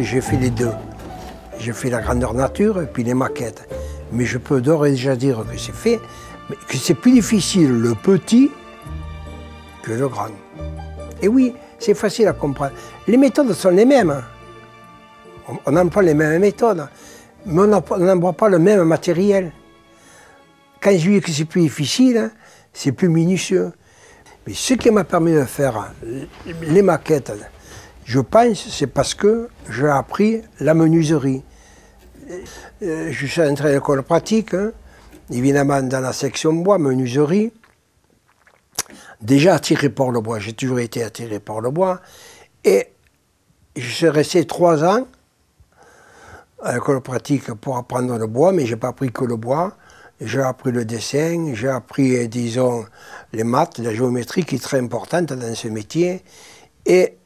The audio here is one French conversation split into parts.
j'ai fait les deux. J'ai fait la grandeur nature et puis les maquettes. Mais je peux d'ores et déjà dire que c'est fait, mais que c'est plus difficile le petit que le grand. Et oui, c'est facile à comprendre. Les méthodes sont les mêmes. On emploie les mêmes méthodes, mais on n'emploie pas le même matériel. Quand je dis que c'est plus difficile, c'est plus minutieux. Mais ce qui m'a permis de faire les maquettes, je pense, c'est parce que j'ai appris la menuiserie. Je suis entré à l'école pratique, évidemment dans la section bois, menuiserie. Déjà attiré par le bois, j'ai toujours été attiré par le bois. Et je suis resté 3 ans à l'école pratique pour apprendre le bois, mais je n'ai pas appris que le bois. J'ai appris le dessin, j'ai appris, disons, les maths, la géométrie qui est très importante dans ce métier. Et,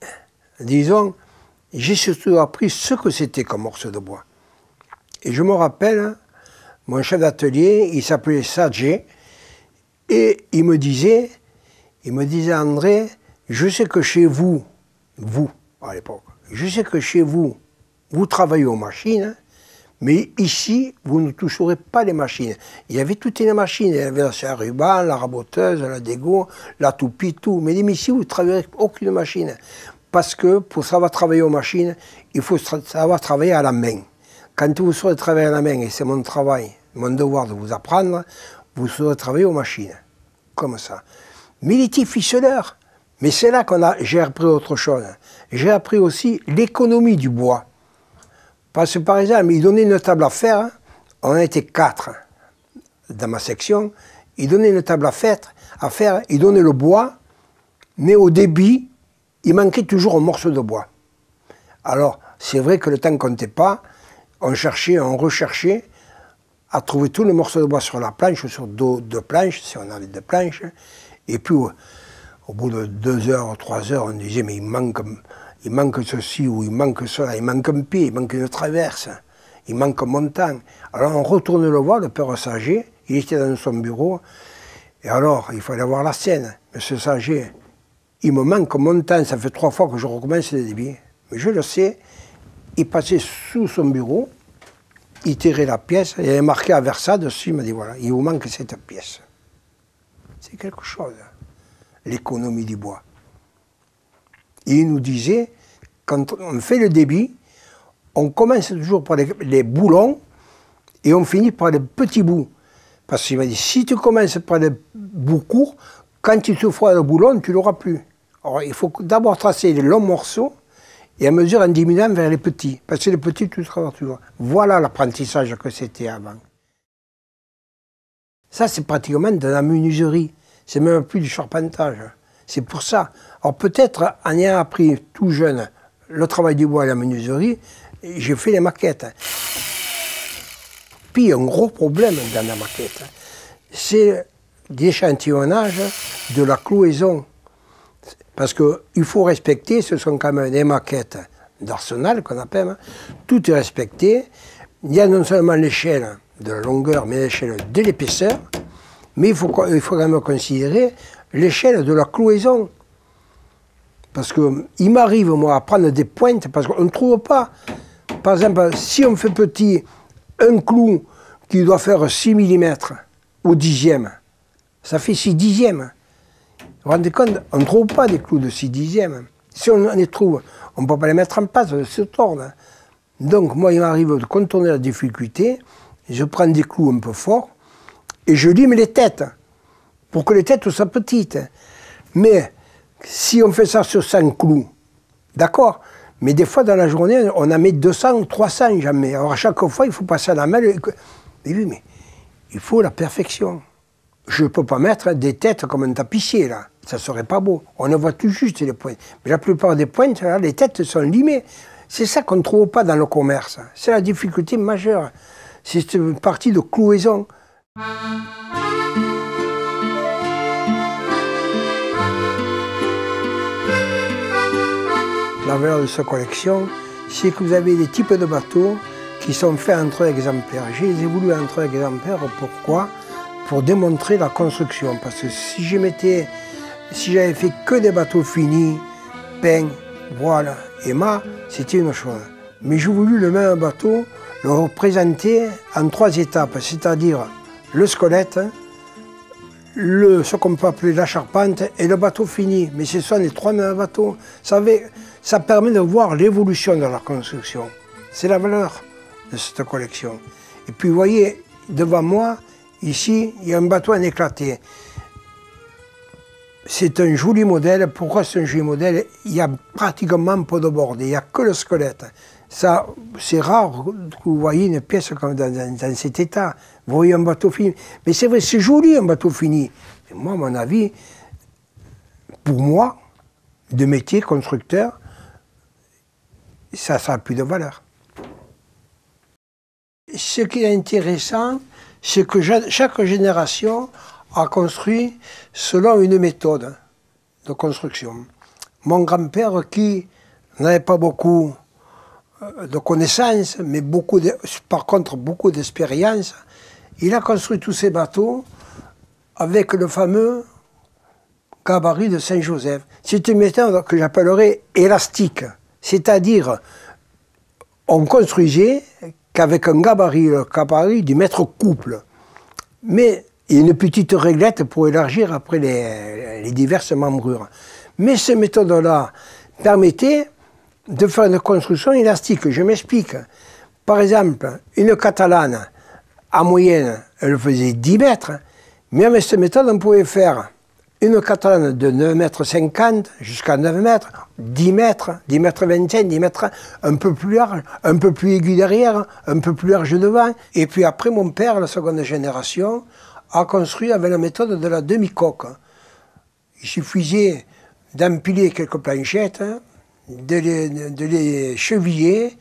disons, j'ai surtout appris ce que c'était comme morceau de bois. Et je me rappelle, mon chef d'atelier, il s'appelait Sadje, et il me disait, André, je sais que chez vous, à l'époque, je sais que chez vous, vous travaillez aux machines, mais ici, vous ne toucherez pas les machines. Il y avait toutes les machines, il y avait la ruban, la raboteuse, la dégo, la toupie, tout. Mais ici, vous ne travaillerez aucune machine. Parce que pour savoir travailler aux machines, il faut savoir travailler à la main. Quand vous saurez travailler à la main, et c'est mon travail, mon devoir de vous apprendre, vous saurez travailler aux machines. Comme ça. Mais il était ficeleur. Mais c'est là que j'ai appris autre chose. J'ai appris aussi l'économie du bois. Parce que par exemple, il donnait une table à faire, on était 4 dans ma section, il donnait une table à faire, il donnait le bois, mais au débit, il manquait toujours un morceau de bois. Alors, c'est vrai que le temps ne comptait pas, on cherchait, on recherchait à trouver tous les morceaux de bois sur la planche, sur 2 planches, si on avait 2 planches, et puis au bout de 2 heures, 3 heures, on disait, mais il manque ceci ou il manque cela, il manque un pied, il manque une traverse, il manque un montant. Alors on retourne le voir, le père Sager, il était dans son bureau, et alors il fallait voir la scène. Monsieur Sager, il me manque un montant, ça fait 3 fois que je recommence le débit. Mais je le sais, il passait sous son bureau, il tirait la pièce, il avait marqué à Versa dessus, il m'a dit voilà, il vous manque cette pièce. C'est quelque chose, l'économie du bois. Et il nous disait, quand on fait le débit, on commence toujours par les boulons et on finit par les petits bouts. Parce qu'il m'a dit, si tu commences par les bouts courts, quand tu te feras le boulon, tu ne l'auras plus. Alors il faut d'abord tracer les longs morceaux et à mesure en diminuant vers les petits. Parce que les petits, tu travailles toujours. Voilà l'apprentissage que c'était avant. Ça, c'est pratiquement de la menuiserie. C'est même plus du charpentage. C'est pour ça. Alors peut-être, en ayant appris tout jeune le travail du bois et la menuiserie, j'ai fait les maquettes. Puis il y a un gros problème dans la maquette, c'est l'échantillonnage de la cloison. Parce qu'il faut respecter, ce sont quand même des maquettes d'arsenal qu'on appelle, tout est respecté. Il y a non seulement l'échelle de la longueur, mais l'échelle de l'épaisseur, mais il faut quand même considérer l'échelle de la cloison. Parce qu'il m'arrive, moi, à prendre des pointes, parce qu'on ne trouve pas. Par exemple, si on fait petit un clou qui doit faire 6 mm au 10e, ça fait 6 dixièmes. Vous vous rendez compte, on ne trouve pas des clous de 6 dixièmes. Si on les trouve, on ne peut pas les mettre en place, elles se tordent. Donc, moi, il m'arrive de contourner la difficulté, je prends des clous un peu forts, et je lime les têtes, pour que les têtes soient petites. Mais, si on fait ça sur 100 clous, d'accord, mais des fois, dans la journée, on en met 200 ou 300 jamais. Alors, à chaque fois, il faut passer à la main. Mais oui, mais il faut la perfection. Je ne peux pas mettre des têtes comme un tapissier, là. Ça ne serait pas beau. On ne voit tout juste les pointes. Mais la plupart des pointes, là, les têtes sont limées. C'est ça qu'on ne trouve pas dans le commerce. C'est la difficulté majeure. C'est une partie de clouaison. La valeur de cette collection, c'est que vous avez des types de bateaux qui sont faits en 3 exemplaires. Je les ai voulu en 3 exemplaires, pourquoi? Pour démontrer la construction. Parce que si j'avais fait que des bateaux finis, peints, voiles et mâts, c'était une chose. Mais j'ai voulu le même bateau le représenter en 3 étapes, c'est-à-dire le squelette, ce qu'on peut appeler la charpente et le bateau fini. Mais ce sont les 3 mêmes bateaux. Ça permet de voir l'évolution de la construction. C'est la valeur de cette collection. Et puis vous voyez, devant moi, ici, il y a un bateau en éclaté. C'est un joli modèle. Pourquoi c'est un joli modèle? Il y a pratiquement pas de bord, il n'y a que le squelette. Ça, c'est rare que vous voyez une pièce comme dans cet état. Vous voyez un bateau fini. Mais c'est vrai, c'est joli un bateau fini. Mais moi, à mon avis, pour moi, de métier, constructeur, ça n'a plus de valeur. Ce qui est intéressant, c'est que chaque génération a construit selon une méthode de construction. Mon grand-père, qui n'avait pas beaucoup de connaissances, mais par contre beaucoup d'expérience, il a construit tous ses bateaux avec le fameux gabarit de Saint-Joseph. C'est une méthode que j'appellerais élastique, c'est-à-dire on construisait qu'avec un gabarit, le gabarit du mètre couple. Mais il y a une petite réglette pour élargir après les diverses membrures. Mais ces méthodes-là permettaient de faire une construction élastique. Je m'explique. Par exemple, une catalane, en moyenne, elle faisait 10 mètres, mais avec cette méthode, on pouvait faire une catalane de 9,50 m jusqu'à 9 mètres, 10 mètres, 10 mètres 25, 10 mètres, un peu plus large, un peu plus aigu derrière, un peu plus large devant. Et puis après, mon père, la seconde génération, a construit avec la méthode de la demi-coque. Il suffisait d'empiler quelques planchettes, de les cheviller.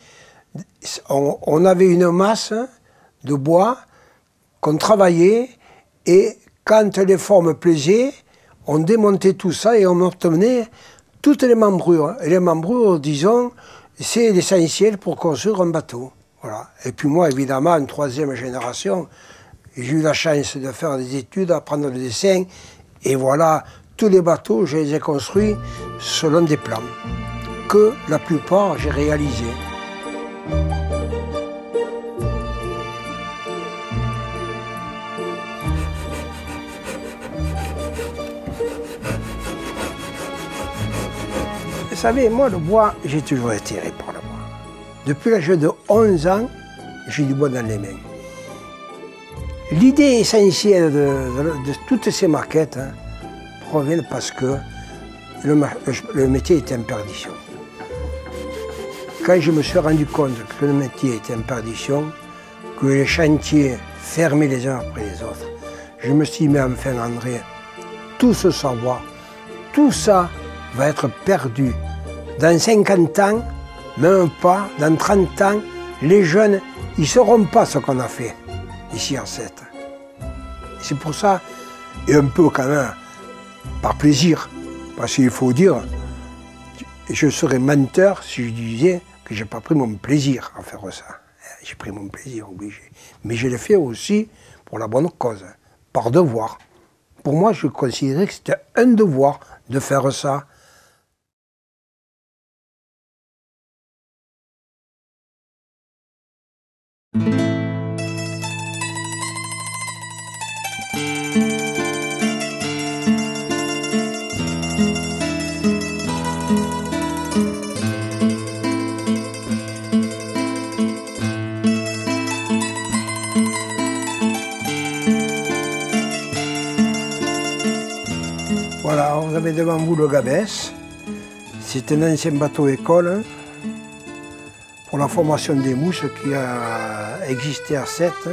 On avait une masse de bois qu'on travaillait et quand les formes plaisaient, on démontait tout ça et on obtenait toutes les membrures. Et les membrures, disons, c'est l'essentiel pour construire un bateau. Voilà. Et puis moi, évidemment, en 3e génération, j'ai eu la chance de faire des études, apprendre le dessin. Et voilà, tous les bateaux, je les ai construits selon des plans que la plupart j'ai réalisés. Vous savez, moi, le bois, j'ai toujours été attiré par le bois. Depuis l'âge de 11 ans, j'ai du bois dans les mains. L'idée essentielle de toutes ces maquettes provient parce que le métier était en perdition. Quand je me suis rendu compte que le métier était en perdition, que les chantiers fermaient les uns après les autres, je me suis dit, mais enfin André, tout ce savoir, tout ça va être perdu. Dans 50 ans, même pas, dans 30 ans, les jeunes, ils ne sauront pas ce qu'on a fait ici en Sète. C'est pour ça, et un peu quand même, par plaisir, parce qu'il faut dire, je serais menteur si je disais que je n'ai pas pris mon plaisir à faire ça. J'ai pris mon plaisir, obligé. Mais je l'ai fait aussi pour la bonne cause, par devoir. Pour moi, je considérais que c'était un devoir de faire ça. Voilà, vous avez devant vous le Gabès. C'est un ancien bateau école pour la formation des mousses qui a existé à Sète.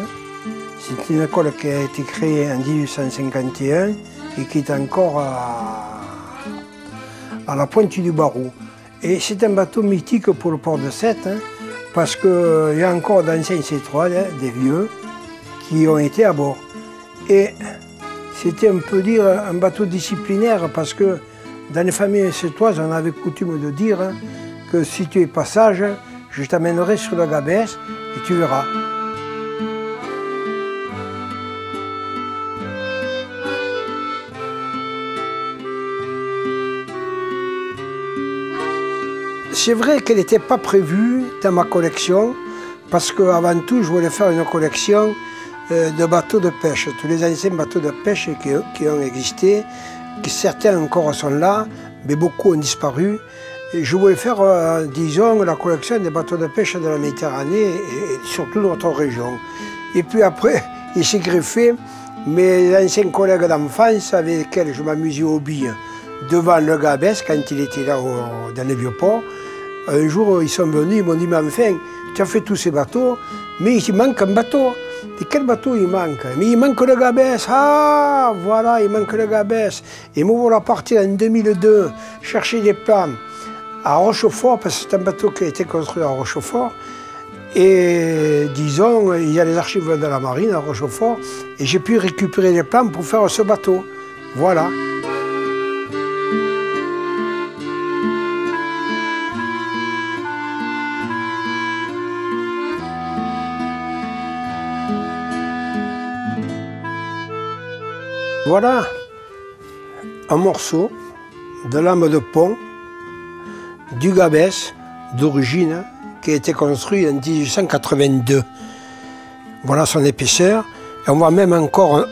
C'est une école qui a été créée en 1851 et qui est encore à la pointe du Barou. Et c'est un bateau mythique pour le port de Sète, parce qu'il y a encore d'anciens C3, des vieux, qui ont été à bord. Et c'était, on peut dire, un bateau disciplinaire, parce que dans les familles sétoises, on avait coutume de dire que si tu es passage, je t'amènerai sur le Gabès et tu verras. C'est vrai qu'elle n'était pas prévue dans ma collection, parce qu'avant tout, je voulais faire une collection de bateaux de pêche, tous les anciens bateaux de pêche qui ont existé, que certains encore sont là, mais beaucoup ont disparu. Et je voulais faire, disons, la collection des bateaux de pêche de la Méditerranée et surtout de notre région. Et puis après, il s'est greffé mes anciens collègues d'enfance avec lesquels je m'amusais aux billes devant le Gabès quand il était là dans les vieux ports. Un jour, ils sont venus, ils m'ont dit, mais enfin, tu as fait tous ces bateaux, mais il manque un bateau. Et quel bateau il manque? Mais il manque le Gabès. Ah, voilà, il manque le Gabès. Et me voilà parti en 2002 chercher des plans à Rochefort, parce que c'est un bateau qui a été construit à Rochefort. Et disons, il y a les archives de la marine à Rochefort, et j'ai pu récupérer les plans pour faire ce bateau. Voilà. Voilà un morceau de lame de pont du Gabès d'origine qui a été construit en 1882. Voilà son épaisseur. Et on voit même encore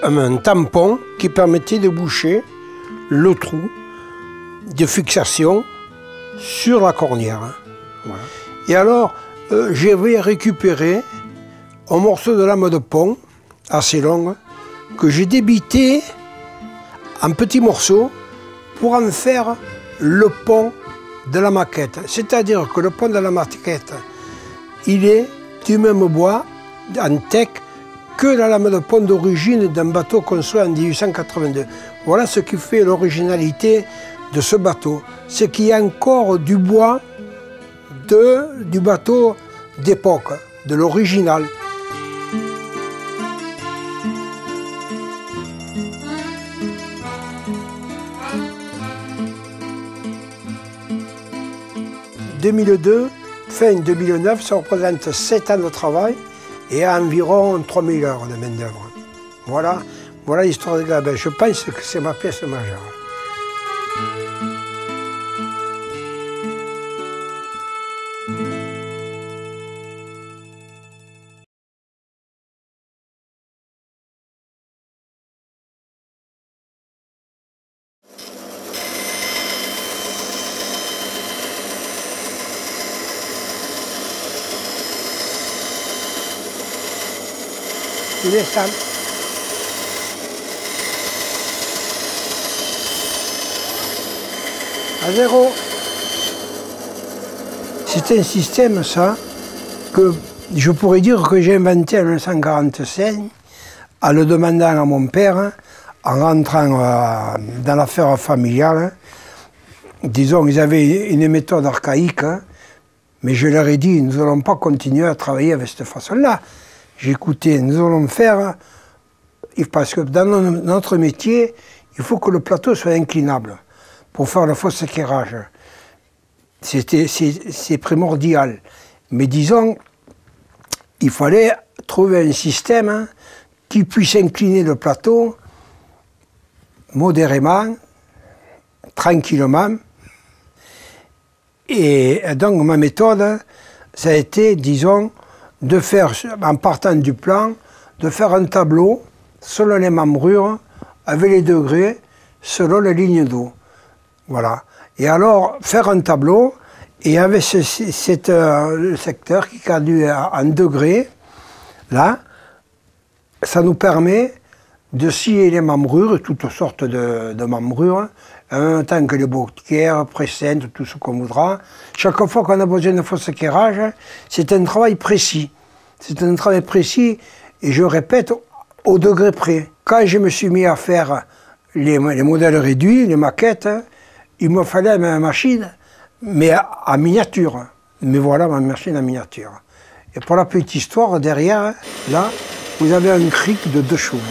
un tampon qui permettait de boucher le trou de fixation sur la cornière. Voilà. Et alors, j'avais récupéré un morceau de lame de pont assez long que j'ai débité en petits morceaux pour en faire le pont de la maquette. C'est-à-dire que le pont de la maquette, il est du même bois, en teck, que la lame de pont d'origine d'un bateau construit en 1882. Voilà ce qui fait l'originalité de ce bateau. C'est qu'il y a encore du bois du bateau d'époque, de l'original. En 2002, fin 2009, ça représente 7 ans de travail et environ 3000 heures de main-d'œuvre. Voilà l'histoire de Gabès. Je pense que c'est ma pièce majeure. Il est simple. À zéro. C'est un système, ça, que je pourrais dire que j'ai inventé en 1945 en le demandant à mon père, en rentrant dans l'affaire familiale. Disons, ils avaient une méthode archaïque, mais je leur ai dit, nous n'allons pas continuer à travailler avec cette façon-là. J'ai écouté, nous allons faire, parce que dans notre métier, il faut que le plateau soit inclinable pour faire le fausse éclairage. C'est primordial. Mais disons, il fallait trouver un système qui puisse incliner le plateau modérément, tranquillement. Et donc ma méthode, ça a été, disons, de faire, en partant du plan, de faire un tableau selon les membrures, avec les degrés, selon les lignes d'eau. Voilà. Et alors, faire un tableau, et avec le secteur qui calcule en degrés, là, ça nous permet de scier les membrures, toutes sortes de membrures, en même temps que les boutières, précèdent, tout ce qu'on voudra. Chaque fois qu'on a besoin de fausse éclairage, c'est un travail précis. C'est un travail précis, et je répète, au degré près. Quand je me suis mis à faire les modèles réduits, les maquettes, il me fallait ma machine, mais en miniature. Mais voilà ma machine en miniature. Et pour la petite histoire, derrière, là, vous avez un cric de 2 chevaux.